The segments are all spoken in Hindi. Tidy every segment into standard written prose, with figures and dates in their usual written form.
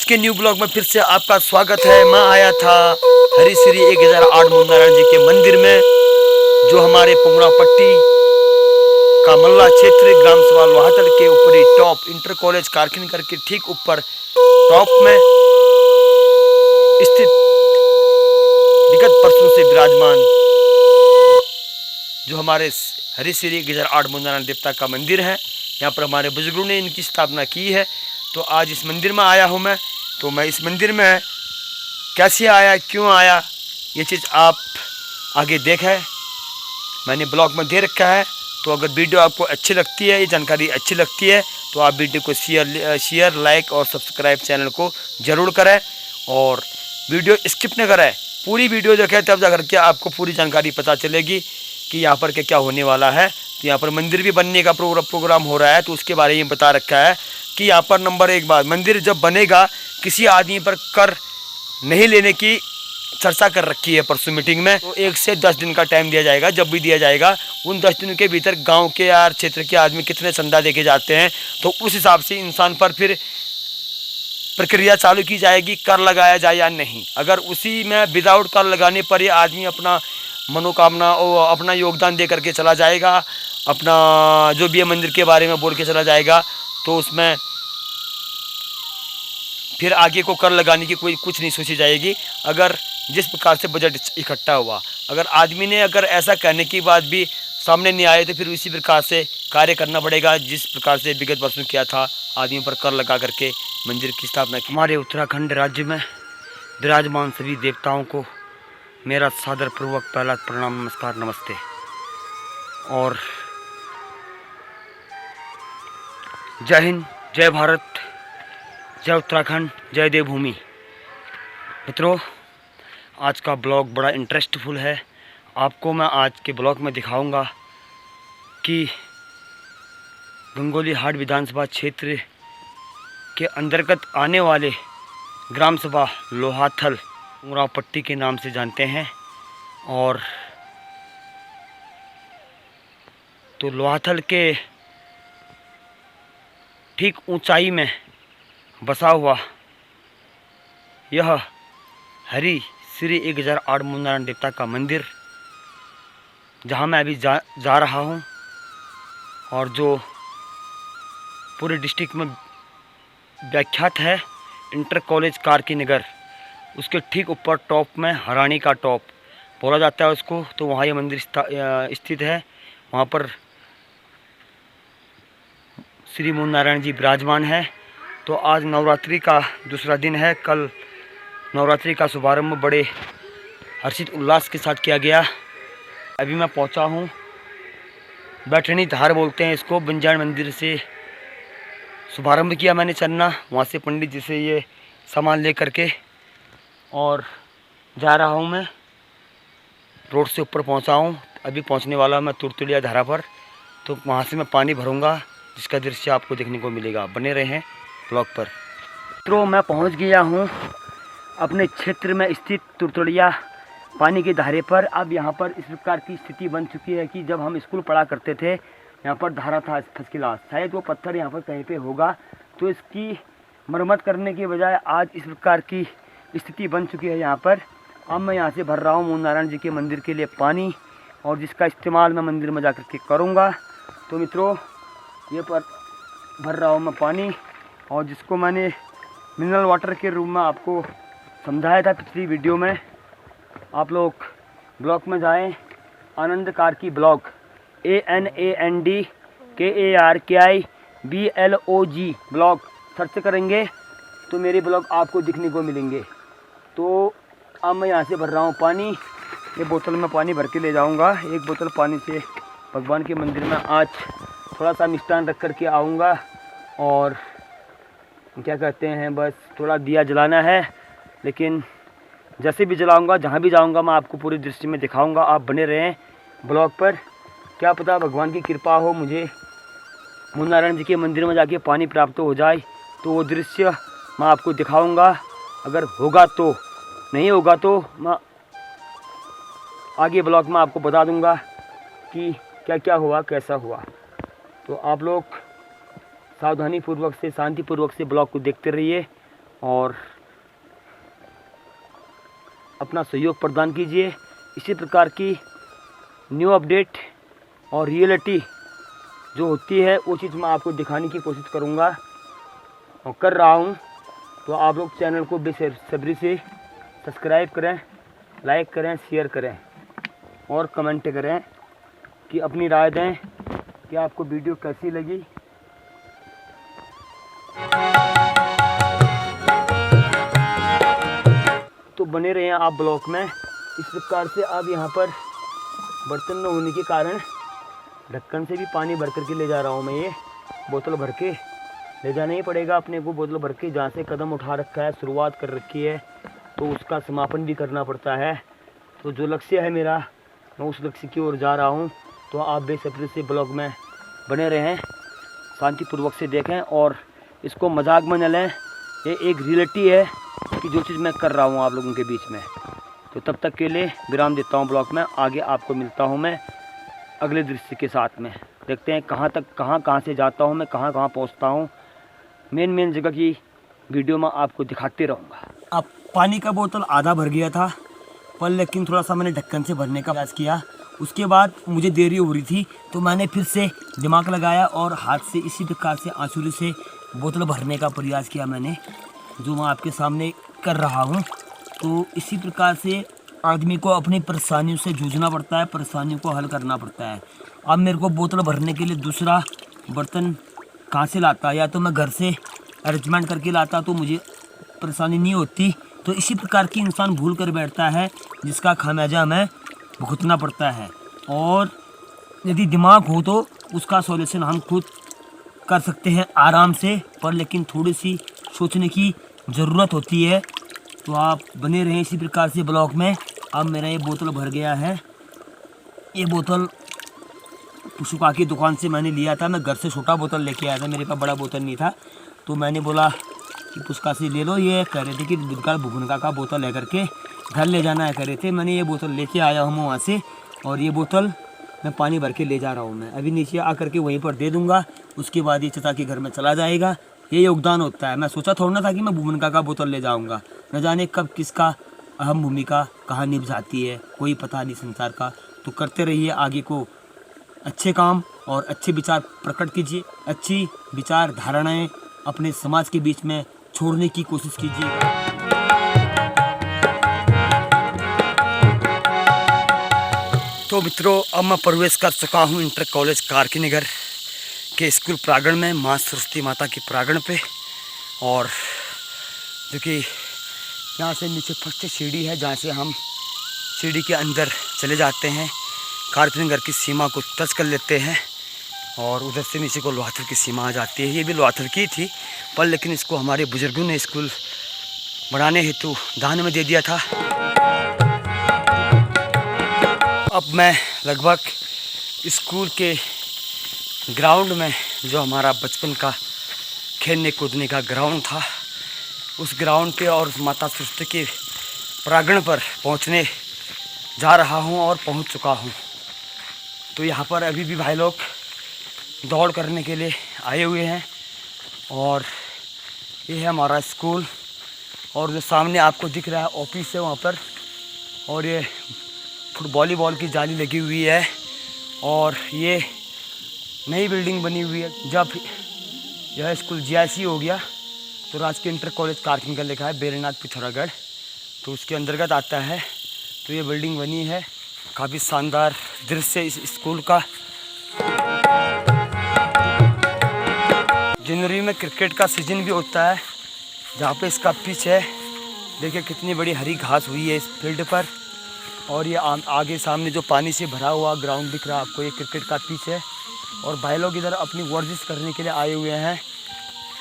आज के न्यू ब्लॉग में फिर से आपका स्वागत है। मैं आया था हरी श्री 1008 मुन्नारायण जी के मंदिर में, जो हमारे पुंगरा पट्टी का मल्ला क्षेत्र ग्राम सभा लोहातल के ऊपरी टॉप इंटर कॉलेज कारखिनगर के ठीक ऊपर टॉप में स्थित विगत वर्षों से विराजमान जो हमारे हरी श्री 1008 मुन्नारायण देवता का मंदिर है। यहाँ पर हमारे बुजुर्गों ने इनकी स्थापना की है। तो आज इस मंदिर में आया हूँ मैं। तो मैं इस मंदिर में कैसे आया, क्यों आया, ये चीज़ आप आगे देखें, मैंने ब्लॉग में दे रखा है। तो अगर वीडियो आपको अच्छी लगती है, ये जानकारी अच्छी लगती है, तो आप वीडियो को शेयर लाइक और सब्सक्राइब चैनल को ज़रूर करें और वीडियो स्किप न करें, पूरी वीडियो देखें, तब जाकर के आपको पूरी जानकारी पता चलेगी कि यहाँ पर क्या होने वाला है। तो यहाँ पर मंदिर भी बनने का प्रोग्राम हो रहा है, तो उसके बारे में बता रखा है कि यहाँ पर नंबर एक बात, मंदिर जब बनेगा किसी आदमी पर कर नहीं लेने की चर्चा कर रखी है परसों मीटिंग में। तो 1 से 10 दिन का टाइम दिया जाएगा, जब भी दिया जाएगा उन 10 दिनों के भीतर गांव के यार क्षेत्र के आदमी कितने चंदा देके जाते हैं, तो उस हिसाब से इंसान पर फिर प्रक्रिया चालू की जाएगी, कर लगाया जाए या नहीं। अगर उसी में विदाउट कर लगाने पर ये आदमी अपना मनोकामना और अपना योगदान दे करके चला जाएगा, अपना जो भी है मंदिर के बारे में बोल के चला जाएगा, तो उसमें फिर आगे को कर लगाने की कोई कुछ नहीं सोची जाएगी। अगर जिस प्रकार से बजट इकट्ठा हुआ, अगर आदमी ने अगर ऐसा करने की बात भी सामने नहीं आए, तो फिर उसी प्रकार से कार्य करना पड़ेगा जिस प्रकार से विगत वर्षों किया था, आदमी पर कर लगा करके मंदिर की स्थापना की। हमारे उत्तराखंड राज्य में विराजमान सभी देवताओं को मेरा सादर पूर्वक पहला प्रणाम, नमस्कार, नमस्ते। और जय हिंद, जय भारत, जय उत्तराखंड, जय देवभूमि। मित्रों, आज का ब्लॉग बड़ा इंटरेस्टफुल है। आपको मैं आज के ब्लॉग में दिखाऊंगा कि गंगोली हाट विधानसभा क्षेत्र के अंतर्गत आने वाले ग्राम सभा लोहाथल पुंगरा पट्टी के नाम से जानते हैं। और तो लोहाथल के ठीक ऊंचाई में बसा हुआ यह हरी श्री 1008 मुन्नारायण देवता का मंदिर, जहाँ मैं अभी जा रहा हूँ, और जो पूरे डिस्ट्रिक्ट में व्याख्यात है इंटर कॉलेज कारखिनगर, उसके ठीक ऊपर टॉप में हरानी का टॉप बोला जाता है उसको। तो वहाँ ये मंदिर स्थित है। वहाँ पर श्री मुन्नारायण जी विराजमान है। तो आज नवरात्रि का दूसरा दिन है। कल नवरात्रि का शुभारंभ बड़े हर्षित उल्लास के साथ किया गया। अभी मैं पहुंचा हूं, बैठनी धार बोलते हैं इसको, बंजारण मंदिर से शुभारंभ किया मैंने चलना। वहां से पंडित जी से ये सामान ले करके और जा रहा हूं मैं, रोड से ऊपर पहुंचा हूं। अभी पहुंचने वाला मैं तुरतुलिया धारा पर। तो वहां से मैं पानी भरूंगा, जिसका दृश्य आपको देखने को मिलेगा। बने रहे हैं ब्लॉग पर। तो मैं पहुंच गया हूं अपने क्षेत्र में स्थित तुरतुलिया पानी के धारे पर। अब यहां पर इस प्रकार की स्थिति बन चुकी है कि जब हम स्कूल पढ़ा करते थे, यहां पर धारा था फर्स्ट क्लास, शायद वो पत्थर यहां पर कहीं पे होगा। तो इसकी मरम्मत करने के बजाय आज इस प्रकार की स्थिति बन चुकी है यहां पर। अब मैं यहां से भर रहा हूँ मुन्नारायण जी के मंदिर के लिए पानी, और जिसका इस्तेमाल मैं मंदिर में जाकर के करूँगा। तो मित्रों, ये पर भर रहा हूँ मैं पानी, और जिसको मैंने मिनरल वाटर के रूप में आपको समझाया था पिछली वीडियो में। आप लोग ब्लॉग में जाएं, Anand Karki blog, ANANDKARKIBLOG blog search करेंगे तो मेरे ब्लॉग आपको दिखने को मिलेंगे। तो अब मैं यहाँ से भर रहा हूँ पानी। ये बोतल में पानी भर के ले जाऊँगा। एक बोतल पानी से भगवान के मंदिर में आज थोड़ा सा मिष्ठान रख कर के आऊँगा, और क्या कहते हैं, बस थोड़ा दिया जलाना है। लेकिन जैसे भी जलाऊंगा, जहाँ भी जाऊंगा, मैं आपको पूरे दृश्य में दिखाऊंगा। आप बने रहें ब्लॉग पर। क्या पता भगवान की कृपा हो, मुझे मुन्नारायण जी के मंदिर में जाके पानी प्राप्त हो जाए, तो वो दृश्य मैं आपको दिखाऊंगा। अगर होगा तो, नहीं होगा तो मैं आगे ब्लॉग में आपको बता दूंगा कि क्या क्या हुआ, कैसा हुआ। तो आप लोग सावधानी पूर्वक से, शांति पूर्वक से ब्लॉग को देखते रहिए। और अपना सहयोग प्रदान कीजिए। इसी प्रकार की न्यू अपडेट और रियलिटी जो होती है वो चीज़ मैं आपको दिखाने की कोशिश करूँगा और कर रहा हूँ। तो आप लोग चैनल को बेसब्री से सब्सक्राइब करें, लाइक करें, शेयर करें और कमेंट करें कि अपनी राय दें कि आपको वीडियो कैसी लगी। तो बने रहें आप ब्लॉग में। इस प्रकार से अब यहाँ पर बर्तन न होने के कारण ढक्कन से भी पानी भर करके ले जा रहा हूँ मैं। ये बोतल भर के ले जाना ही पड़ेगा अपने को, बोतल भर के जहाँ से कदम उठा रखा है, शुरुआत कर रखी है, तो उसका समापन भी करना पड़ता है। तो जो लक्ष्य है मेरा, मैं उस लक्ष्य की ओर जा रहा हूँ। तो आप बेसब्री से ब्लॉग में बने रहें, शांतिपूर्वक से देखें और इसको मजाक में न लें। ये एक रियलिटी है कि जो चीज़ मैं कर रहा हूँ आप लोगों के बीच में। तो तब तक के लिए विराम देता हूँ ब्लॉग में। आगे आपको मिलता हूँ मैं अगले दृश्य के साथ में। देखते हैं कहाँ से जाता हूँ मैं, कहाँ पहुँचता हूँ। मेन जगह की वीडियो में आपको दिखाते रहूँगा। अब पानी का बोतल आधा भर गया था, पर लेकिन थोड़ा सा मैंने ढक्कन से भरने का प्रयास किया। उसके बाद मुझे देरी हो रही थी तो मैंने फिर से दिमाग लगाया और हाथ से इसी प्रकार से आंसुली से बोतल भरने का प्रयास किया मैंने, जो मैं आपके सामने कर रहा हूँ। तो इसी प्रकार से आदमी को अपनी परेशानियों से जूझना पड़ता है, परेशानियों को हल करना पड़ता है। अब मेरे को बोतल भरने के लिए दूसरा बर्तन कहाँ से लाता, या तो मैं घर से अरेंजमेंट करके लाता तो मुझे परेशानी नहीं होती। तो इसी प्रकार की इंसान भूल कर बैठता है जिसका खामियाजा हमें भुगतना पड़ता है। और यदि दिमाग हो तो उसका सॉल्यूशन हम खुद कर सकते हैं आराम से, पर लेकिन थोड़ी सी सोचने की ज़रूरत होती है। तो आप बने रहें इसी प्रकार से ब्लॉग में। अब मेरा ये बोतल भर गया है। ये बोतल पुष्पा की दुकान से मैंने लिया था। मैं घर से छोटा बोतल लेके आया था, मेरे पास बड़ा बोतल नहीं था। तो मैंने बोला कि पुष्पा से ले लो, ये कह रहे थे कि भुगनका का बोतल है करके घर ले जाना है कह रहे थे। मैंने ये बोतल लेके आया हूँ वहाँ से और ये बोतल मैं पानी भर के ले जा रहा हूँ। मैं अभी नीचे आकर के वहीं पर दे दूँगा, उसके बाद ये चचा के घर में चला जाएगा। ये योगदान होता है। मैं सोचा थोड़ा ना था कि मैं भुगनका का बोतल ले जाऊँगा, न जाने कब किसका अहम भूमिका कहाँ निभ जाती है, कोई पता नहीं संसार का। तो करते रहिए आगे को अच्छे काम और अच्छे विचार प्रकट कीजिए, अच्छी विचार धारणाएं अपने समाज के बीच में छोड़ने की कोशिश कीजिए। तो मित्रों, अब मैं प्रवेश कर चुका हूँ इंटर कॉलेज कारकीनगर के स्कूल प्रांगण में, माँ सरस्वती माता के प्रांगण पे। और जो कि यहाँ से नीचे फर्स्ट सीढ़ी है, जहाँ से हम सीढ़ी के अंदर चले जाते हैं, कारकीनगर की सीमा को टच कर लेते हैं और उधर से नीचे को लोहाथल की सीमा आ जाती है। ये भी लोहाथल की थी, पर लेकिन इसको हमारे बुजुर्गों ने स्कूल बनाने हेतु दान में दे दिया था। अब मैं लगभग स्कूल के ग्राउंड में, जो हमारा बचपन का खेलने कूदने का ग्राउंड था, उस ग्राउंड पे और माता सरस्वती के प्रांगण पर पहुंचने जा रहा हूं और पहुंच चुका हूं। तो यहाँ पर अभी भी भाई लोग दौड़ करने के लिए आए हुए हैं और ये है हमारा स्कूल। और जो सामने आपको दिख रहा है ऑफिस है वहाँ पर, और ये वॉलीबॉल की जाली लगी हुई है और ये नई बिल्डिंग बनी हुई है। जब यह स्कूल जीआईसी हो गया तो राजकीय इंटर कॉलेज कारकीनगर लिखा है, बेलनाथ पिथौरागढ़, तो उसके अंतर्गत आता है। तो ये बिल्डिंग बनी है, काफ़ी शानदार दृश्य इस स्कूल का। जनवरी में क्रिकेट का सीजन भी होता है, जहाँ पे इसका पिच है। देखिए कितनी बड़ी हरी घास हुई है इस फील्ड पर। और ये आगे सामने जो पानी से भरा हुआ ग्राउंड दिख रहा है आपको, ये क्रिकेट का पिच है। और भाई लोग इधर अपनी वर्जिश करने के लिए आए हुए हैं,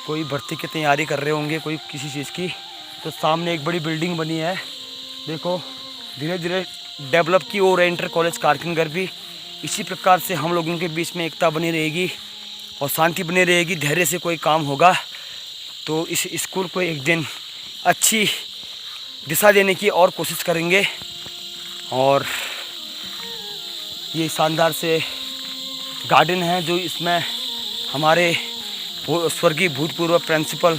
कोई भर्ती की तैयारी कर रहे होंगे, कोई किसी चीज़ की। तो सामने एक बड़ी बिल्डिंग बनी है, देखो धीरे धीरे डेवलप की ओर है इंटर कॉलेज कारकीनगर भी। इसी प्रकार से हम लोगों के बीच में एकता बनी रहेगी और शांति बनी रहेगी, धैर्य से कोई काम होगा तो इस स्कूल को एक दिन अच्छी दिशा देने की और कोशिश करेंगे। और ये शानदार से गार्डन है, जो इसमें हमारे स्वर्गीय भूतपूर्व प्रिंसिपल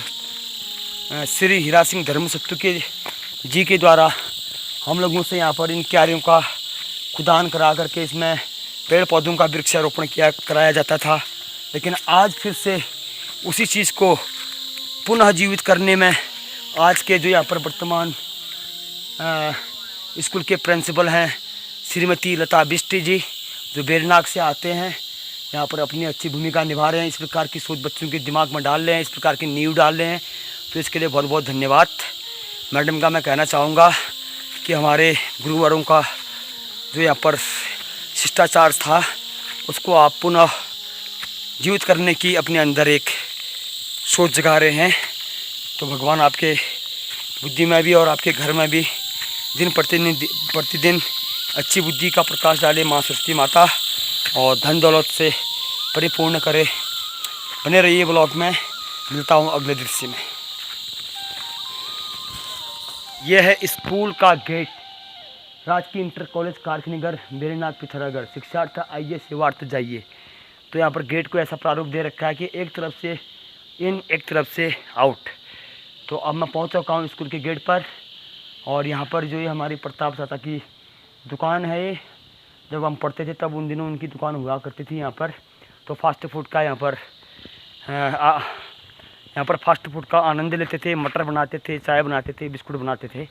श्री हीरा सिंह धर्मसत्तू के जी के द्वारा हम लोगों से यहाँ पर इन क्यारियों का खुदान करा करके इसमें पेड़ पौधों का वृक्षारोपण कराया जाता था। लेकिन आज फिर से उसी चीज़ को पुनः जीवित करने में आज के जो यहाँ पर वर्तमान स्कूल के प्रिंसिपल हैं श्रीमती लता बिष्ट जी, जो बेरनाग से आते हैं, यहाँ पर अपनी अच्छी भूमिका निभा रहे हैं, इस प्रकार की सोच बच्चों के दिमाग में डाल रहे हैं, इस प्रकार की नींव डाल रहे हैं। तो इसके लिए बहुत बहुत धन्यवाद मैडम का मैं कहना चाहूँगा कि हमारे गुरुवारों का जो यहाँ पर शिष्टाचार था उसको आप पुनः जीवित करने की अपने अंदर एक सोच जगा रहे हैं। तो भगवान आपके बुद्धि में भी और आपके घर में भी दिन प्रतिदिन अच्छी बुद्धि का प्रकाश डाले माँ सरस्वती माता, और धन दौलत से परिपूर्ण करे। बने रहिए ब्लॉग में, मिलता हूँ अगले दृश्य में। यह है स्कूल का गेट, राजकीय इंटर कॉलेज कारखनीगढ़ बेरीनाग पिथौरागढ़। शिक्षार्थ आइए सेवार्थ जाइए। तो यहाँ पर गेट को ऐसा प्रारूप दे रखा है कि एक तरफ से इन एक तरफ से आउट। तो अब मैं पहुँच चुका हूँ स्कूल के गेट पर, और यहाँ पर जो ये हमारी प्रताप चाचा की दुकान है, जब हम पढ़ते थे तब उन दिनों उनकी दुकान हुआ करती थी यहाँ पर। तो फास्ट फूड का यहाँ पर फास्ट फूड का आनंद लेते थे, मटर बनाते थे, चाय बनाते थे, बिस्कुट बनाते थे।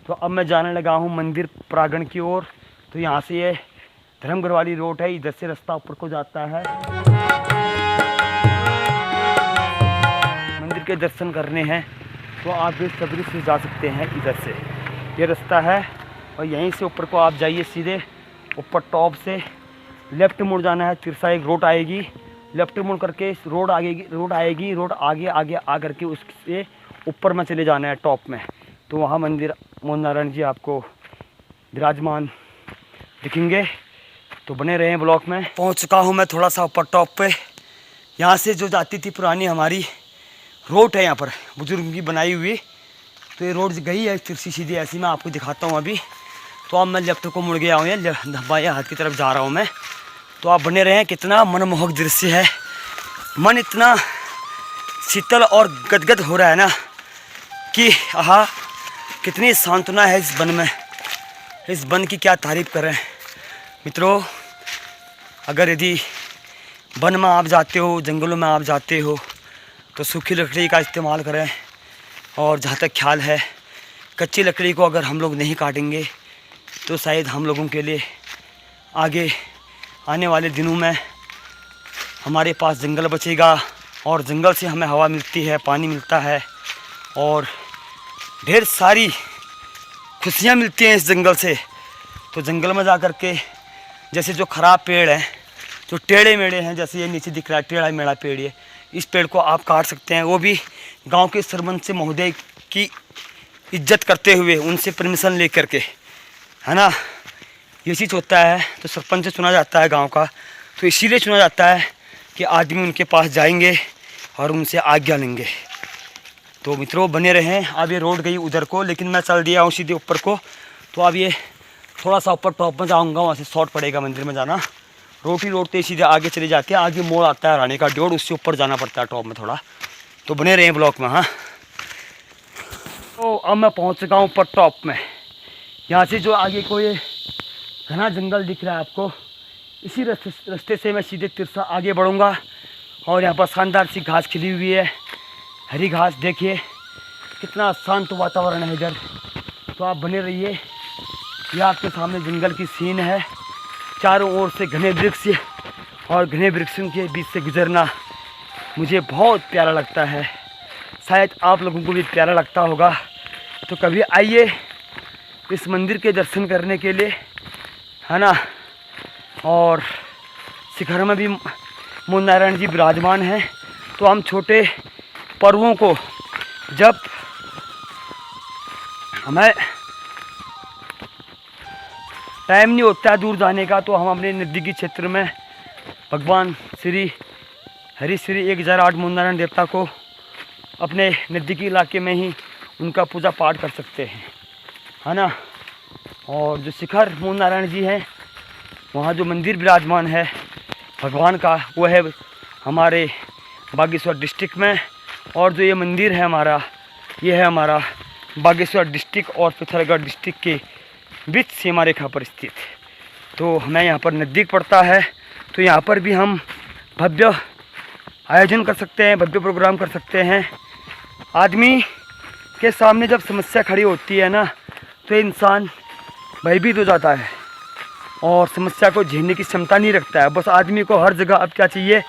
तो अब मैं जाने लगा हूँ मंदिर प्रांगण की ओर। तो यहाँ से ये धर्मगढ़ वाली रोड है, इधर से रास्ता ऊपर को जाता है। मंदिर के दर्शन करने हैं तो आप भी सब्री से जा सकते हैं। इधर से ये रास्ता है, और यहीं से ऊपर को आप जाइए, सीधे ऊपर टॉप से लेफ़्ट मुड़ जाना है। तिरसा एक रोड आएगी, लेफ़्ट मुड़ करके रोड आएगी, रोड आगे आ करके उससे ऊपर में चले जाना है टॉप में। तो वहाँ मंदिर मोहन नारायण जी आपको विराजमान दिखेंगे। तो बने रहें ब्लॉक में। पहुँच चुका हूँ मैं थोड़ा सा ऊपर टॉप पे। यहाँ से जो जाती थी पुरानी हमारी रोड है, यहाँ पर बुजुर्ग की बनाई हुई। तो ये रोड गई है तिरछी सीधी ऐसी, मैं आपको दिखाता हूँ अभी। तो अब मैं लेफ्ट को मुड़ गया हूँ, बाएं हाथ की तरफ जा रहा हूँ मैं। तो आप बने रहें। कितना मनमोहक दृश्य है, मन इतना शीतल और गदगद हो रहा है ना कि आहा, कितनी सांत्वना है इस वन में। इस वन की क्या तारीफ़ करें मित्रों। अगर यदि वन में आप जाते हो, जंगलों में आप जाते हो, तो सूखी लकड़ी का इस्तेमाल करें। और जहाँ तक ख्याल है, कच्ची लकड़ी को अगर हम लोग नहीं काटेंगे तो शायद हम लोगों के लिए आगे आने वाले दिनों में हमारे पास जंगल बचेगा, और जंगल से हमें हवा मिलती है, पानी मिलता है, और ढेर सारी खुशियाँ मिलती हैं इस जंगल से। तो जंगल में जा कर के जैसे जो ख़राब पेड़ हैं, जो टेढ़े मेढ़े हैं, जैसे ये नीचे दिख रहा है टेढ़ा मेढ़ा पेड़, ये इस पेड़ को आप काट सकते हैं। वो भी गांव के सरपंच महोदय की इज्जत करते हुए, उनसे परमिशन ले करके, है ना। ये चीज़ होता है। तो सरपंच चुना जाता है गांव का, तो इसीलिए चुना जाता है कि आदमी उनके पास जाएंगे और उनसे आज्ञा लेंगे। तो मित्रों बने रहें। अब ये रोड गई उधर को, लेकिन मैं चल दिया हूँ सीधे ऊपर को। तो अब ये थोड़ा सा ऊपर टॉप में जाऊँगा, वहाँ से शॉर्ट पड़ेगा मंदिर में जाना। रोटी लौटते सीधे आगे चले जाते हैं, आगे मोड़ आता है रानी का डोर, उससे ऊपर जाना पड़ता है टॉप में थोड़ा। तो बने रहे ब्लॉक में। हाँ, तो अब मैं पहुंच चुका हूँ ऊपर टॉप में। यहाँ से जो आगे को ये घना जंगल दिख रहा है आपको, इसी रास्ते से मैं सीधे तिरसा आगे बढ़ूँगा। और यहाँ पर शानदार सी घास खिली हुई है, हरी घास। देखिए कितना शांत वातावरण है इधर। तो आप बने रहिए। ये आपके सामने जंगल की सीन है, चारों ओर से घने वृक्ष, और घने वृक्षों के बीच से गुजरना मुझे बहुत प्यारा लगता है। शायद आप लोगों को भी प्यारा लगता होगा। तो कभी आइए इस मंदिर के दर्शन करने के लिए, है ना। और शिखर में भी मोहन नारायण जी विराजमान हैं। तो हम छोटे पर्वों को, जब हमें टाइम नहीं होता है दूर जाने का, तो हम अपने नज़दीकी क्षेत्र में भगवान श्री हरि श्री 1008 मोहन नारायण देवता को अपने नज़दीकी इलाके में ही उनका पूजा पाठ कर सकते हैं, है ना। और जो शिखर मोहन नारायण जी हैं, वहाँ जो मंदिर विराजमान है भगवान का, वो है हमारे बागेश्वर डिस्ट्रिक्ट में। और जो ये मंदिर है हमारा, ये है हमारा बागेश्वर डिस्ट्रिक्ट और पिथौरागढ़ डिस्ट्रिक्ट के बीच सीमा रेखा पर स्थित। तो हमें यहाँ पर नज़दीक पड़ता है, तो यहाँ पर भी हम भव्य आयोजन कर सकते हैं, भव्य प्रोग्राम कर सकते हैं। आदमी के सामने जब समस्या खड़ी होती है ना, तो इंसान भयभीत हो जाता है और समस्या को झेलने की क्षमता नहीं रखता है। बस आदमी को हर जगह अब क्या चाहिए?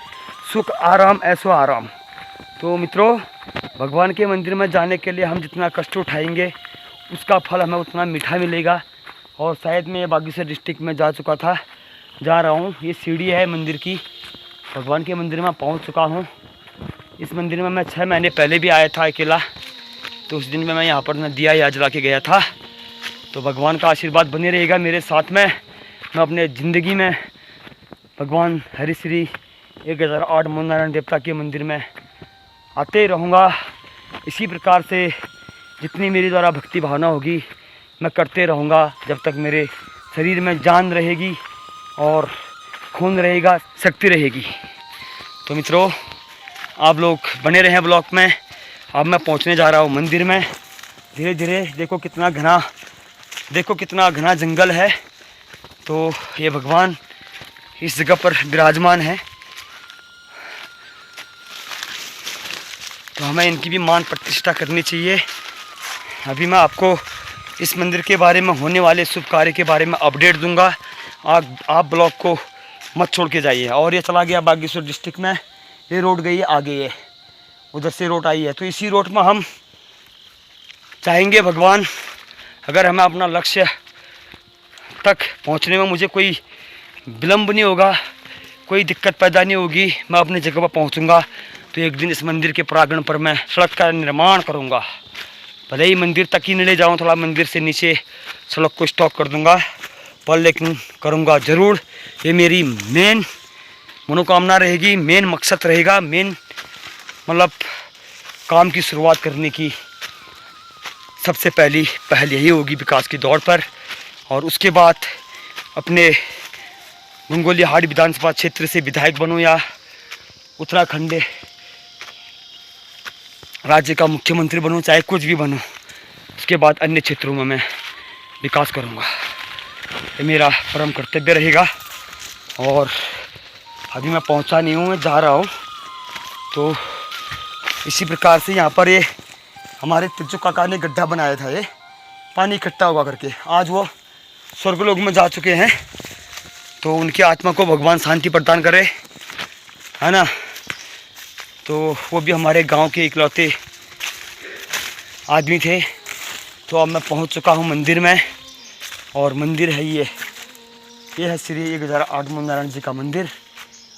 सुख, आराम, ऐशो आराम। तो मित्रों, भगवान के मंदिर में जाने के लिए हम जितना कष्ट उठाएंगे उसका फल हमें उतना मीठा मिलेगा। और शायद मैं बागेश्वर डिस्ट्रिक्ट में जा चुका था, जा रहा हूँ। ये सीढ़ी है मंदिर की, भगवान के मंदिर में पहुँच चुका हूँ। इस मंदिर में मैं 6 महीने पहले भी आया था अकेला, तो उस दिन में मैं यहाँ पर न दिया या जला के गया था। तो भगवान का आशीर्वाद बने रहेगा मेरे साथ में। मैं अपने ज़िंदगी में भगवान हरि श्री 1008 मूल नारायण देवता के मंदिर में आते ही रहूँगा। इसी प्रकार से जितनी मेरी द्वारा भक्ति भावना होगी मैं करते रहूँगा, जब तक मेरे शरीर में जान रहेगी और खून रहेगा, शक्ति रहेगी। तो मित्रों, आप लोग बने रहें ब्लॉग में। अब मैं पहुँचने जा रहा हूँ मंदिर में। धीरे धीरे देखो कितना घना जंगल है। तो ये भगवान इस जगह पर विराजमान है, तो हमें इनकी भी मान प्रतिष्ठा करनी चाहिए। अभी मैं आपको इस मंदिर के बारे में होने वाले शुभ कार्य के बारे में अपडेट दूंगा। आप ब्लॉग को मत छोड़ के जाइए। और ये चला गया बागेश्वर डिस्ट्रिक्ट में, ये रोड गई है आगे, ये उधर से रोड आई है। तो इसी रोड में हम चाहेंगे भगवान, अगर हमें अपना लक्ष्य तक पहुंचने में मुझे कोई विलम्ब नहीं होगा, कोई दिक्कत पैदा नहीं होगी, मैं अपनी जगह पर पहुंचूंगा, तो एक दिन इस मंदिर के प्रांगण पर मैं सड़क का निर्माण करूंगा। भले ही मंदिर तक ही नहीं ले जाऊँ, थोड़ा मंदिर से नीचे सड़क को स्टॉप कर दूंगा, पर लेकिन करूंगा ज़रूर। ये मेरी मेन मनोकामना रहेगी, मेन मकसद रहेगा, मेन मतलब काम की शुरुआत करने की सबसे पहली पहल यही होगी विकास की दौड़ पर। और उसके बाद अपने गंगोलीहाट विधानसभा क्षेत्र से विधायक बनूं या उत्तराखंड राज्य का मुख्यमंत्री बनूं, चाहे कुछ भी बनूं, उसके बाद अन्य क्षेत्रों में मैं विकास करूंगा। ये मेरा परम कर्तव्य रहेगा। और अभी मैं पहुंचा नहीं हूँ, मैं जा रहा हूँ। तो इसी प्रकार से यहाँ पर ये हमारे तिरचु काका ने गड्ढा बनाया था, ये पानी इकट्ठा होगा करके। आज वो स्वर्गलोक में जा चुके हैं, तो उनकी आत्मा को भगवान शांति प्रदान करे, है ना। तो वो भी हमारे गांव के इकलौते आदमी थे। तो अब मैं पहुंच चुका हूं मंदिर में, और मंदिर है ये है श्री 1008 मूल नारायण जी का मंदिर,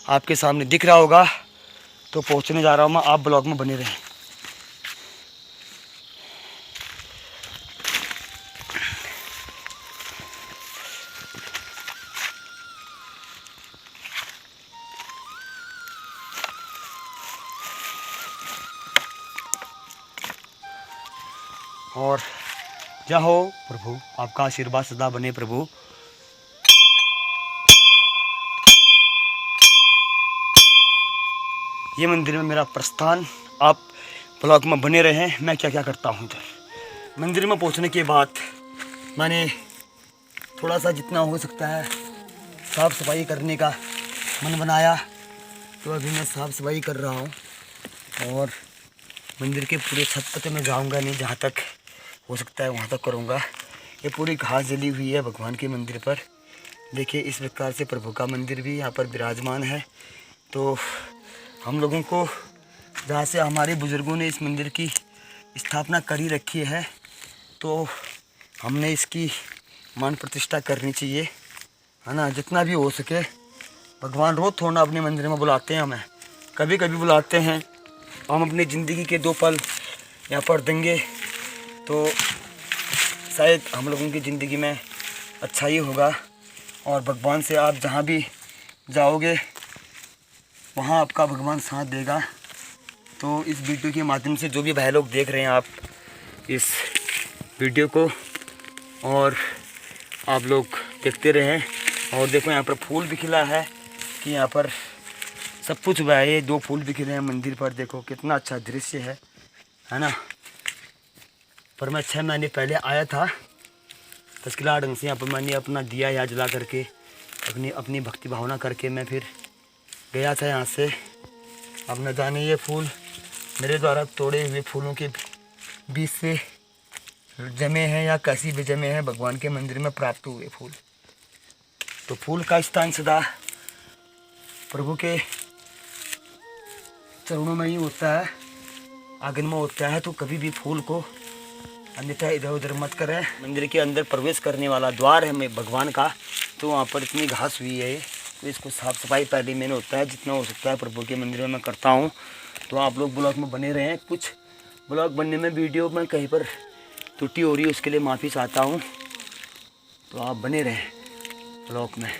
आपके सामने दिख रहा होगा। तो पहुंचने जा रहा हूं मैं, आप ब्लॉग में बने रहें। और जय हो प्रभु, आपका आशीर्वाद सदा बने प्रभु। ये मंदिर में मेरा प्रस्थान, आप ब्लॉग में बने रहें। मैं क्या क्या करता हूँ इधर मंदिर में पहुँचने के बाद मैंने थोड़ा सा जितना हो सकता है साफ़ सफाई करने का मन बनाया। तो अभी मैं साफ़ सफाई कर रहा हूँ, और मंदिर के पूरे छत पर तो मैं जाऊँगा नहीं, जहाँ तक हो सकता है वहाँ तक करूँगा। ये पूरी घास जली हुई है भगवान के मंदिर पर। देखिए इस प्रकार से प्रभु का मंदिर भी यहाँ पर विराजमान है। तो हम लोगों को, जहाँ से हमारे बुज़ुर्गों ने इस मंदिर की स्थापना करी रखी है, तो हमने इसकी मान प्रतिष्ठा करनी चाहिए, है ना। जितना भी हो सके, भगवान रोज़ थोड़ा अपने मंदिर में बुलाते हैं, हमें कभी कभी बुलाते हैं। हम अपनी ज़िंदगी के 2 पल यहाँ पर देंगे, तो शायद हम लोगों की ज़िंदगी में अच्छा ही होगा। और भगवान से आप जहाँ भी जाओगे वहाँ आपका भगवान साथ देगा। तो इस वीडियो के माध्यम से जो भी भाई लोग देख रहे हैं आप इस वीडियो को, और आप लोग देखते रहें। और देखो यहाँ पर फूल भी खिला है, कि यहाँ पर सब कुछ हुआ है। ये 2 फूल भी खिले हैं मंदिर पर, देखो कितना अच्छा दृश्य है ना। पर मैं 6 महीने पहले आया था तस्किला ढंग से। यहाँ पर मैंने अपना दिया यहाँ जला करके अपनी भक्ति भावना करके मैं फिर गया था यहाँ से। अब न जाने ये फूल मेरे द्वारा तोड़े हुए फूलों के बीच से जमे हैं या कैसी भी जमे हैं, भगवान के मंदिर में प्राप्त हुए फूल। तो फूल का स्थान सदा प्रभु के चरणों में ही होता है, आंगन में होता है। तो कभी भी फूल को अन्यथा इधर उधर मत करें। मंदिर के अंदर प्रवेश करने वाला द्वार है मैं भगवान का, तो वहाँ पर इतनी घास हुई है, तो इसको साफ़ सफाई पहले मैंने होता है जितना हो सकता है प्रभु के मंदिर में मैं करता हूँ। तो आप लोग ब्लॉग में बने रहें। कुछ ब्लॉग बनने में वीडियो में कहीं पर त्रुटि हो रही है, उसके लिए माफ़ी चाहता हूँ। तो आप बने रहें ब्लॉग में।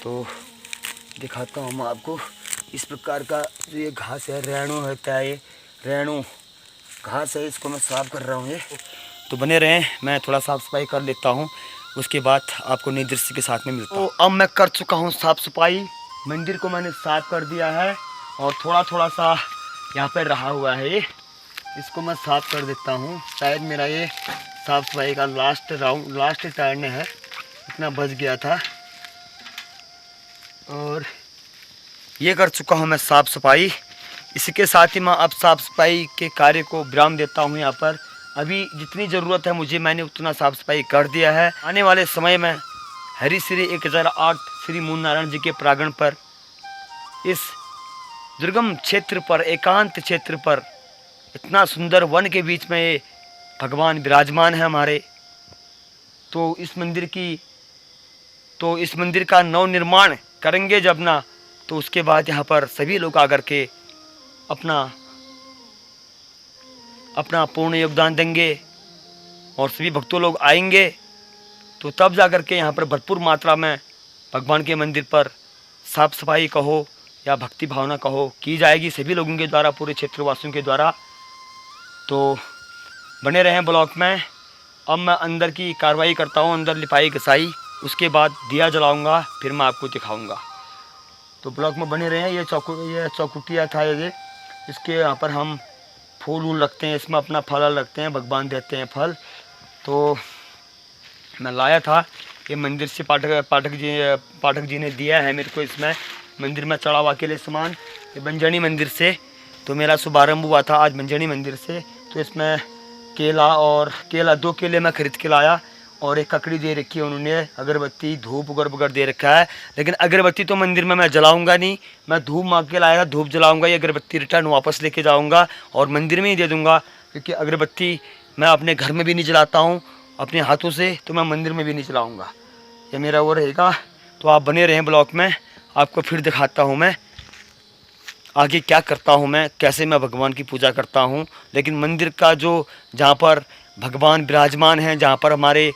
तो दिखाता हूँ मैं आपको इस प्रकार का जो ये घास है, रेणु होता है, ये रेणु घास है, इसको मैं साफ़ कर रहा हूँ ये। तो बने रहें, मैं थोड़ा साफ़ सफाई कर लेता हूँ, उसके बाद आपको नई दृश्य के साथ में मिलता हूँ। तो अब मैं कर चुका हूँ साफ़ सफाई, मंदिर को मैंने साफ़ कर दिया है और थोड़ा थोड़ा सा यहाँ पर रहा हुआ है ये, इसको मैं साफ़ कर देता हूँ। शायद मेरा ये साफ़ सफाई का लास्ट टर्न है, इतना बच गया था। और ये कर चुका हूँ मैं साफ़ सफाई। इसके साथ ही मैं अब साफ़ सफाई के कार्य को विराम देता हूँ। यहाँ पर अभी जितनी ज़रूरत है मुझे, मैंने उतना साफ़ सफाई कर दिया है। आने वाले समय में हरी श्री 1008 श्री मूल नारायण जी के प्रांगण पर, इस दुर्गम क्षेत्र पर, एकांत क्षेत्र पर, इतना सुंदर वन के बीच में ये भगवान विराजमान है हमारे। तो इस मंदिर का नव निर्माण करेंगे जब ना, तो उसके बाद यहाँ पर सभी लोग आकर के अपना पूर्ण योगदान देंगे और सभी भक्तों लोग आएंगे। तो तब जाकर के यहाँ पर भरपूर मात्रा में भगवान के मंदिर पर साफ सफाई कहो या भक्ति भावना कहो की जाएगी सभी लोगों के द्वारा, पूरे क्षेत्रवासियों के द्वारा। तो बने रहें ब्लॉक में। अब मैं अंदर की कार्रवाई करता हूँ, अंदर लिपाई घसाई, उसके बाद दिया जलाऊंगा, फिर मैं आपको दिखाऊंगा। तो ब्लॉक में बने रहें। ये चौकुटिया था ये, इसके यहाँ पर हम फूल वूल रखते हैं, इसमें अपना फल रखते हैं, भगवान देते हैं फल। तो मैं लाया था ये मंदिर से, पाठक जी ने दिया है मेरे को। इसमें मंदिर में चढ़ावा के लिए सामान, ये बंजनी मंदिर से। तो मेरा शुभारंभ हुआ था आज बंजनी मंदिर से। तो इसमें केला 2 केले मैं खरीद के लाया और एक ककड़ी दे रखी है उन्होंने, अगरबत्ती धूप वगैरह दे रखा है। लेकिन अगरबत्ती तो मंदिर में मैं जलाऊंगा नहीं, मैं धूप मांग के लाया, धूप जलाऊंगा। ये अगरबत्ती रिटर्न वापस लेके जाऊंगा और मंदिर में ही दे दूंगा, क्योंकि अगरबत्ती मैं अपने घर में भी नहीं जलाता हूँ अपने हाथों से, तो मैं मंदिर में भी नहीं जलाऊँगा, ये मेरा वो रहेगा। तो आप बने रहें ब्लॉक में, आपको फिर दिखाता हूँ मैं आगे क्या करता हूँ, मैं कैसे मैं भगवान की पूजा करता हूँ। लेकिन मंदिर का जो जहाँ पर भगवान विराजमान हैं, जहाँ पर हमारे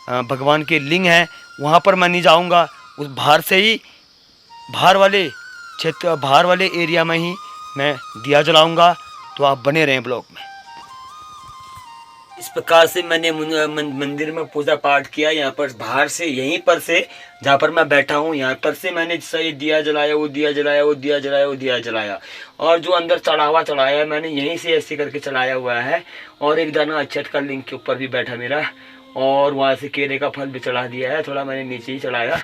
भगवान के लिंग हैं, वहाँ पर मैं नहीं जाऊँगा। उस बाहर से ही बाहर वाले एरिया में ही मैं दिया जलाऊँगा। तो आप बने रहें ब्लॉग में। इस प्रकार से मैंने मंदिर में पूजा पाठ किया। यहाँ पर बाहर से, यहीं पर से जहाँ पर मैं बैठा हूँ, यहाँ पर से मैंने सही दिया जलाया, वो दिया जलाया, वो दिया जलाया, वो दिया जलाया। और जो अंदर चढ़ावा चढ़ाया है मैंने यहीं से ऐसे करके चढ़ाया हुआ है। और एक दाना अक्षत का लिंग के ऊपर भी बैठा मेरा, और वहाँ से केले का फल भी चढ़ा दिया है। थोड़ा मैंने नीचे ही चढ़ाया,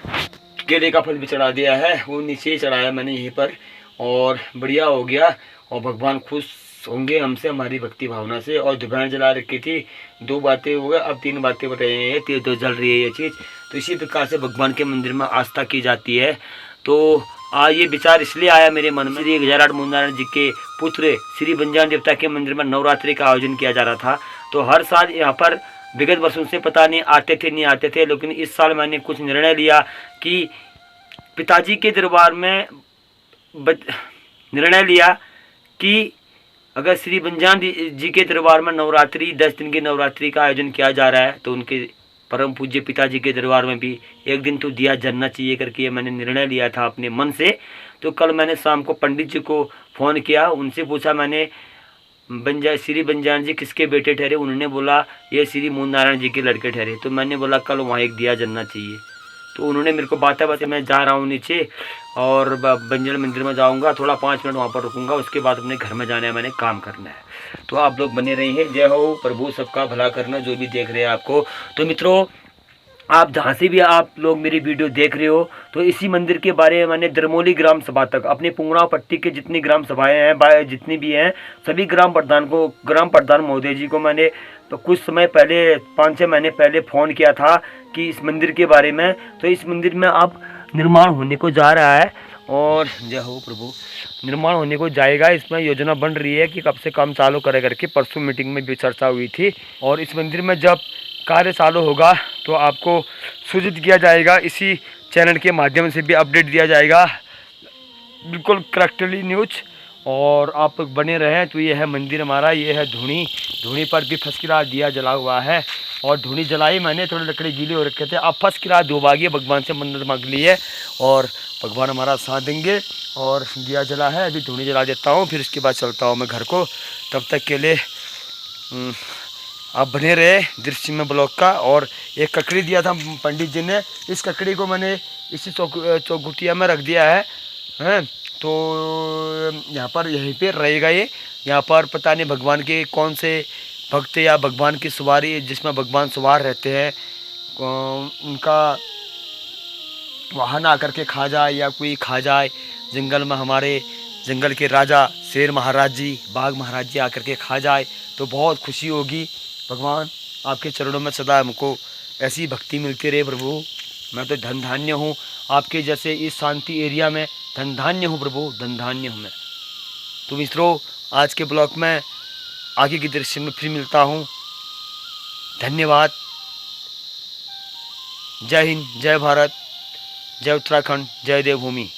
केले का फल भी चढ़ा दिया है, वो नीचे ही चढ़ाया मैंने यहीं पर, और बढ़िया हो गया। और भगवान खुश होंगे हमसे, हमारी भक्ति भावना से। और दोपहर जला रखी थी, 2 बातें हो गए, अब 3 बातें बता रही है, 3 तो जल रही है ये चीज़। तो इसी प्रकार से भगवान के मंदिर में आस्था की जाती है। तो आज ये विचार इसलिए आया मेरे मन में, श्री 1008 मूल नारायण जी के पुत्र श्री बंजान देवता के मंदिर में नवरात्रि का आयोजन किया जा रहा था। तो हर साल यहाँ पर विगत वर्षों से पता नहीं आते थे, लेकिन इस साल मैंने कुछ निर्णय लिया कि पिताजी के दरबार में निर्णय लिया कि अगर श्री बंजान जी के दरबार में नवरात्रि 10 दिन की नवरात्रि का आयोजन किया जा रहा है, तो उनके परम पूज्य पिताजी के दरबार में भी एक दिन तो दिया जलना चाहिए करके मैंने निर्णय लिया था अपने मन से। तो कल मैंने शाम को पंडित जी को फ़ोन किया, उनसे पूछा मैंने श्री बंजान जी किसके बेटे ठहरे। उन्होंने बोला ये श्री मूल नारायण जी के लड़के ठहरे। तो मैंने बोला कल वहाँ एक दिया जलना चाहिए। तो उन्होंने मेरे को बातें मैं जा रहा हूँ नीचे और बंजन मंदिर में जाऊँगा, थोड़ा 5 मिनट वहाँ पर रुकूँगा, उसके बाद अपने घर में जाना है, मैंने काम करना है। तो आप लोग बने रहिए। जय हो, प्रभु सबका भला करना, जो भी देख रहे हैं आपको। तो मित्रों, आप जहाँ से भी आप लोग मेरी वीडियो देख रहे हो, तो इसी मंदिर के बारे में मैंने दरमोली ग्राम सभा तक, अपने पुंगड़ा पट्टी के जितनी ग्राम सभाएं हैं, जितनी भी हैं, सभी ग्राम प्रधान महोदय जी को मैंने तो कुछ समय पहले 5-6 महीने पहले फ़ोन किया था कि इस मंदिर के बारे में। तो इस मंदिर में आप निर्माण होने को जा रहा है, और जय हो प्रभु, निर्माण होने को जाएगा। इसमें योजना बन रही है कि कब से काम चालू करे करके। परसों मीटिंग में भी चर्चा हुई थी। और इस मंदिर में जब कार्य चालू होगा तो आपको सूचित किया जाएगा, इसी चैनल के माध्यम से भी अपडेट दिया जाएगा, बिल्कुल करेक्टली न्यूज। और आप बने रहें। तो ये है मंदिर हमारा, ये है धूनी पर भी फर्स्ट क्लास दिया जला हुआ है। और धूनी जलाई मैंने, थोड़ी लकड़ी गीली हो रखे थे। अब फर्स्ट क्लास दुभाग्य भगवान से मन्नत मांग ली है, और भगवान हमारा साथ देंगे। और दिया जला है, अभी धूनी जला देता हूँ, फिर इसके बाद चलता हूँ मैं घर को। तब तक के लिए आप बने रहे दृश्य में ब्लॉग का। और एक ककड़ी दिया था पंडित जी ने, इस ककड़ी को मैंने इसी चौकुटिया में रख दिया है। तो यहाँ पर यहीं पे रहेगा ये। यहाँ पर पता नहीं भगवान के कौन से भक्त या भगवान की सवारी, जिसमें भगवान सवार रहते हैं, उनका वाहन आकर के खा जाए या कोई खा जाए। जंगल में हमारे जंगल के राजा शेर महाराज जी, बाघ महाराज जी आकर के खा जाए तो बहुत खुशी होगी। भगवान आपके चरणों में सदा हमको ऐसी भक्ति मिलती रहे प्रभु। मैं तो धन धान्य हूँ आपके जैसे इस शांति एरिया में, धन धान्य हूँ प्रभु, धन धान्य हूँ मैं। तो मित्रों, आज के ब्लॉग में आगे के दृश्य में फिर मिलता हूँ। धन्यवाद। जय हिंद, जय भारत, जय उत्तराखंड, जय देवभूमि।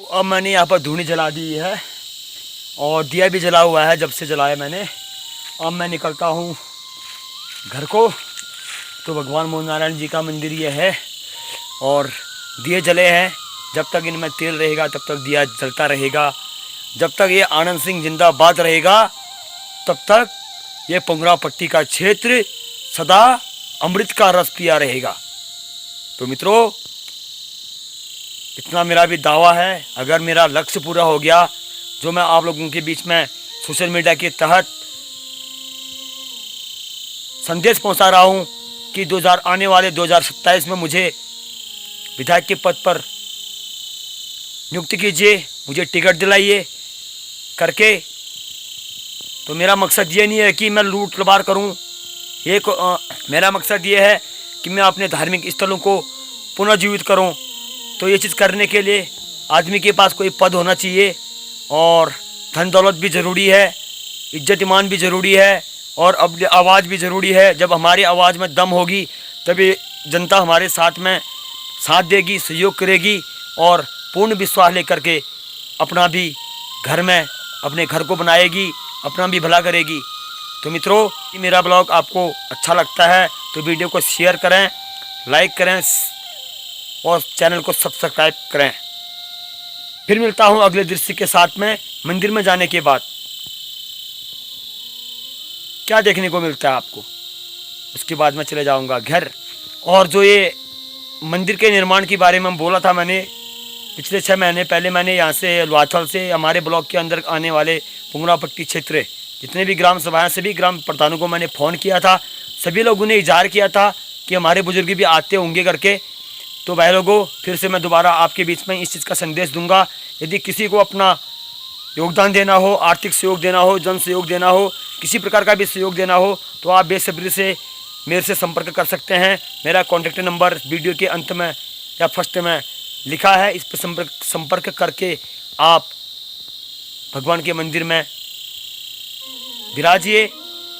अब मैंने यहाँ पर धूनी जला दी है और दिया भी जला हुआ है जब से जलाया मैंने। अब मैं निकलता हूँ घर को। तो भगवान मोहन नारायण जी का मंदिर ये है, और दिए जले हैं। जब तक इनमें तेल रहेगा तब तक दिया जलता रहेगा। जब तक ये आनंद सिंह जिंदाबाद रहेगा तब तक ये पुंगड़ा पट्टी का क्षेत्र सदा अमृत का रस पिया रहेगा। तो मित्रों, इतना मेरा भी दावा है। अगर मेरा लक्ष्य पूरा हो गया, जो मैं आप लोगों के बीच में सोशल मीडिया के तहत संदेश पहुंचा रहा हूं कि आने वाले 2027 में मुझे विधायक के पद पर नियुक्त कीजिए, मुझे टिकट दिलाइए करके। तो मेरा मकसद ये नहीं है कि मैं लूट लबार करूं। मेरा मकसद ये है कि मैं अपने धार्मिक स्थलों को पुनर्जीवित करूं। तो ये चीज़ करने के लिए आदमी के पास कोई पद होना चाहिए, और धन दौलत भी ज़रूरी है, इज्जत ईमान भी ज़रूरी है, और अब आवाज़ भी ज़रूरी है। जब हमारी आवाज़ में दम होगी तभी जनता हमारे साथ में साथ देगी, सहयोग करेगी, और पूर्ण विश्वास लेकर के अपना भी घर में अपने घर को बनाएगी, अपना भी भला करेगी। तो मित्रों, मेरा ब्लॉग आपको अच्छा लगता है तो वीडियो को शेयर करें, लाइक करें और चैनल को सब्सक्राइब करें। फिर मिलता हूँ अगले दृश्य के साथ में। मंदिर में जाने के बाद क्या देखने को मिलता है आपको, उसके बाद मैं चले जाऊँगा घर। और जो ये मंदिर के निर्माण के बारे में बोला था मैंने पिछले 6 महीने पहले, मैंने यहाँ से लुआथल से हमारे ब्लॉक के अंदर आने वाले पुंगड़ा पट्टी क्षेत्र जितने भी ग्राम सभाएं, सभी ग्राम प्रधानों को मैंने फ़ोन किया था। सभी लोगों ने इजहार किया था कि हमारे बुजुर्ग भी आते होंगे करके। तो भाई लोगों, फिर से मैं दोबारा आपके बीच में इस चीज़ का संदेश दूंगा। यदि किसी को अपना योगदान देना हो, आर्थिक सहयोग देना हो, जन सहयोग देना हो, किसी प्रकार का भी सहयोग देना हो, तो आप बेसब्री से मेरे से संपर्क कर सकते हैं। मेरा कॉन्टैक्ट नंबर वीडियो के अंत में या फर्स्ट में लिखा है। इस पर संपर्क करके आप भगवान के मंदिर में विराजिए।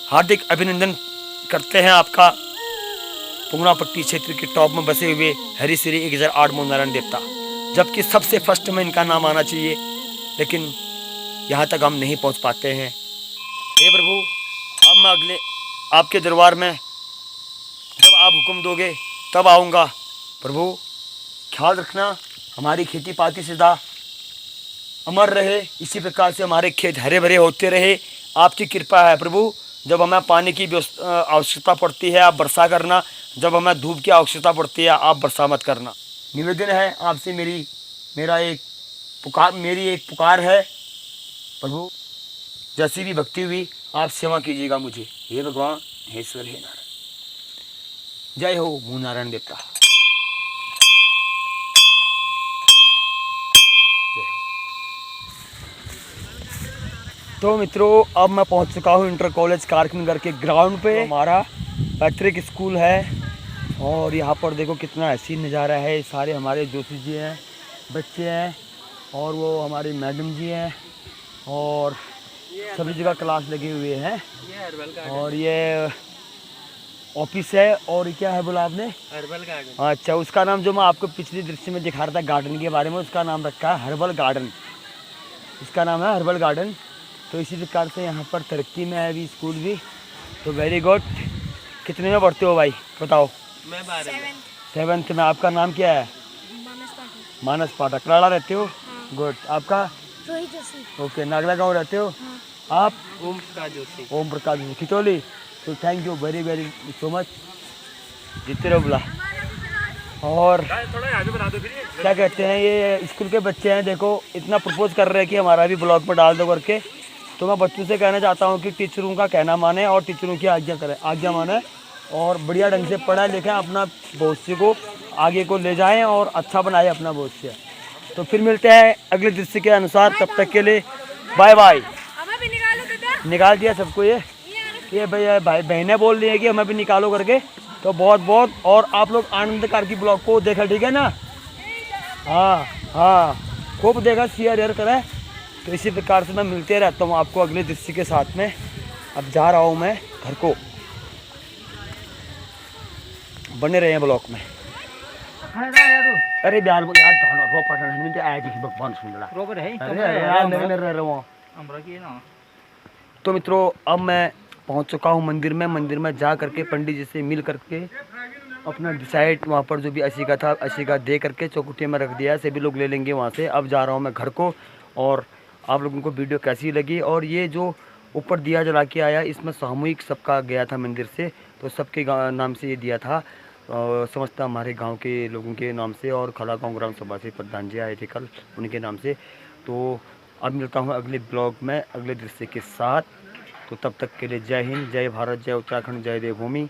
हार्दिक अभिनंदन करते हैं आपका, पुंगड़ा पट्टी क्षेत्र के टॉप में बसे हुए हरि श्री 1008 मोहन नारायण देवता, जबकि सबसे फर्स्ट में इनका नाम आना चाहिए, लेकिन यहाँ तक हम नहीं पहुँच पाते हैं। हे प्रभु, अब मैं अगले आपके दरबार में जब आप हुक्म दोगे तब आऊँगा। प्रभु, ख्याल रखना हमारी खेती पाती सदा अमर रहे, इसी प्रकार से हमारे खेत हरे भरे होते रहे। आपकी कृपा है प्रभु। जब हमें पानी की आवश्यकता पड़ती है आप वर्षा करना, जब हमें धूप की आवश्यकता पड़ती है आप वर्षा मत करना। निवेदन है आपसे, मेरी एक पुकार है प्रभु जैसी भी भक्ति हुई आप सेवा कीजिएगा मुझे, हे भगवान, हे ईश्वर, हे नारायण। जय हो मुँह नारायण देवता। तो मित्रों अब मैं पहुंच चुका हूं इंटर कॉलेज कारखनगर के ग्राउंड पे। हमारा पैट्रिक स्कूल है और यहाँ पर देखो कितना हसीन नज़ारा है। सारे हमारे जोशी जी हैं, बच्चे हैं और वो हमारी मैडम जी हैं और सभी जगह क्लास लगे हुए हैं। और ये ऑफिस है। और क्या है बोला आपने? Herbal garden. अच्छा, उसका नाम जो मैं आपको पिछले दृश्य में दिखा रहा था गार्डन के बारे में, उसका नाम रखा है हर्बल गार्डन। इसका नाम है हर्बल गार्डन। तो इसी प्रकार से यहाँ पर तरक्की में है अभी स्कूल भी। तो वेरी गुड। कितने में पढ़ते हो भाई बताओ? मैं 7th में। आपका नाम क्या है? मानस पाठक। कराड़ा रहते हो? हाँ। गुड। आपका? रोहित जोशी। ओके। नागला गाँव रहते हो? हाँ। आप? ओम प्रकाश जोशी। ओम प्रकाश जोशी, खिचौली। तो thank you very very so much. जीते रहो बुला। और क्या कहते हैं, ये स्कूल के बच्चे हैं, देखो इतना प्रपोज कर रहे हैं कि हमारा भी ब्लॉग पर डाल दो करके। तो मैं बच्चों से कहना चाहता हूँ कि टीचरों का कहना माने और टीचरों की आज्ञा माने और बढ़िया ढंग से पढ़ाई लिखें, अपना भविष्य को आगे को ले जाएं और अच्छा बनाएं अपना भविष्य। तो फिर मिलते हैं अगले दृश्य के अनुसार। तब तक के लिए बाय बाय। निकाल दिया सबको। ये भाई बहनें बोल रही है कि हमें भी निकालो करके। तो बहुत बहुत और आप लोग आनंद की ब्लॉग को देखा, ठीक है ना? हाँ हाँ, खूब देखा, शेयर करें। तो इसी प्रकार से मैं मिलते रहता हूँ आपको अगले दृश्य के साथ में। अब जा रहा हूँ मैं घर को। बने रहे हैं ब्लॉग में। अरे यार भगवान सुन। तो मित्रों अब मैं पहुंच चुका हूं मंदिर में। मंदिर में जा करके पंडित जी से मिल करके अपना डिसाइड वहां पर जो भी अशिका था, अशिका दे करके चौकुटिया में रख दिया है। सभी लोग ले लेंगे वहां से। अब जा रहा हूं मैं घर को। और आप लोगों को वीडियो कैसी लगी? और ये जो ऊपर दिया जला के आया, इसमें सामूहिक सबका गया था मंदिर से। तो सबके नाम से ये दिया था, समझता हमारे गांव के लोगों के नाम से और खड़ा गांव ग्राम सभा से प्रधान जी आए थे कल, उनके नाम से। तो अब मिलता हूं अगले ब्लॉग में अगले दृश्य के साथ। तो तब तक के लिए जय हिंद, जय भारत, जय उत्तराखंड, जय देवभूमि।